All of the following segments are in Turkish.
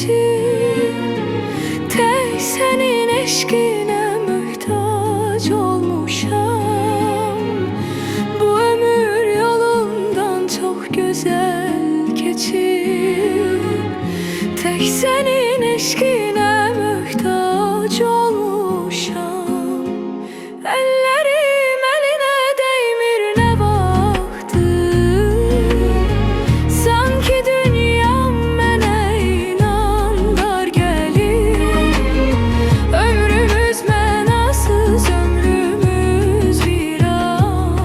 geçir. Tek senin eşkine muhtaç olmuşam. Bu ömür yolundan çok güzel geçir. Tek senin eşkine muhtaç olmuşam. Ellerim eline değmir ne vaxtdır. Sanki dünyam mənə inandar gelir. Ömrümüz mənasız, ömrümüz viran.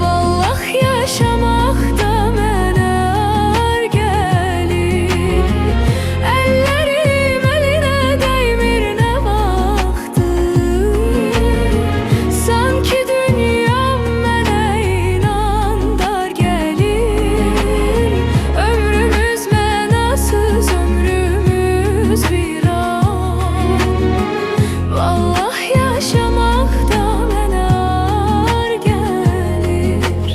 Vallah yaşamak da mənə ar gelir. Ellerim eline değmir ne vaxtdır. Sanki dünyam mənə inandar gelir. Ömrümüz mənasız, ömrümüz viran. Vallah yaşamak da mənə ar gelir.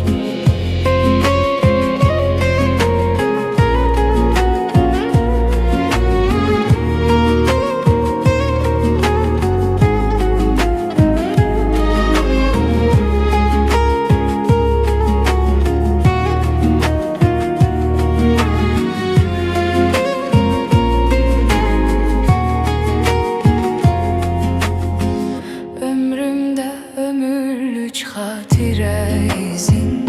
Ömrümde ömürlük hatire izin.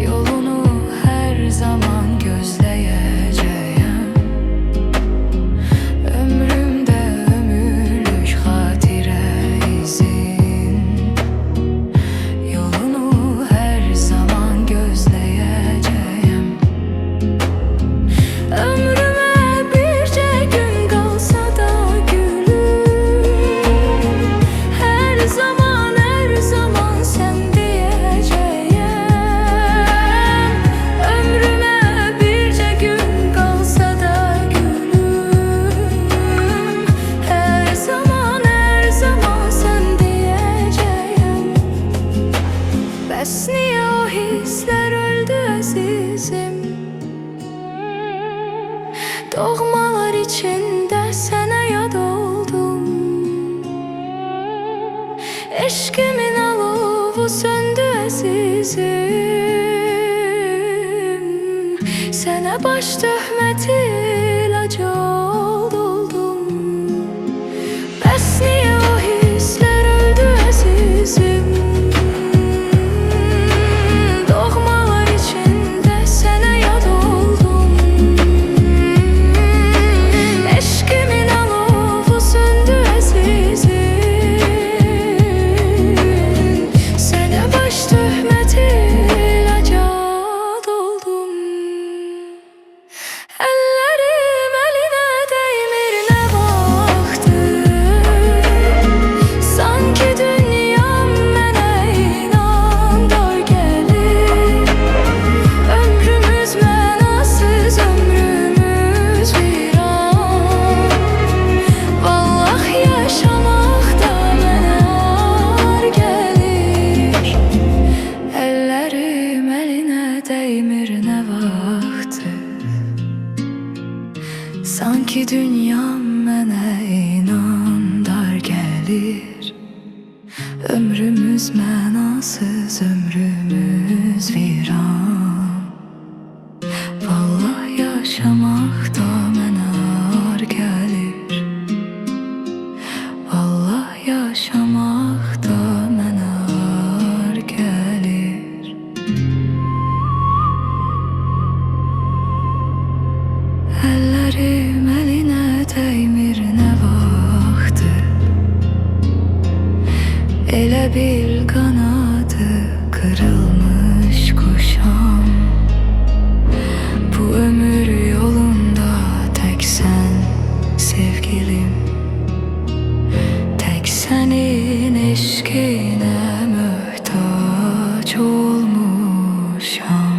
Yolunu her zaman gözleyeceğim. Ömrümde ömürlük hatire izin. Yolunu her zaman gözleyeceğim. Ömrüme birce gün kalsa da gülüm, her zaman sen diyeceğim. Ömrüme birce gün kalsa da gülüm, her zaman sen diyeceğim. Bəs niye o hisler öldü azizim? Doğmalar içinde sana yad oldum. Eşkimin alovu söndü azizim. Sana baş töhmeti ilacı oldum. Bəs niye o hisler öldü azizim? Doğmalar içinde sana yad oldum. Eşkimin alovu söndü azizim. Sana baş töhmeti ilacı oldum. Ellerim eline değmir ne vaxtdır. Sanki dünyam mənə inandar gelir. Ömrümüz mənasız, ömrümüz viran. Vallah yaşamak da mənə ar gelir. Ellerim eline değmir ne vaxtdır. Sanki dünyam mənə inandar gelir. Ömrümüz mənasız, ömrümüz viran. Vallah yaşamak da mənə ar gelir. Vallah yaşamak da mənə ar gelir. Ellerim eline değmir ne vaxtdır. Elə bil kanadı kırılmış kuşam. Bu ömür yolunda tek sen sevgilim. Tek senin eşkine muhtaç olmuşam.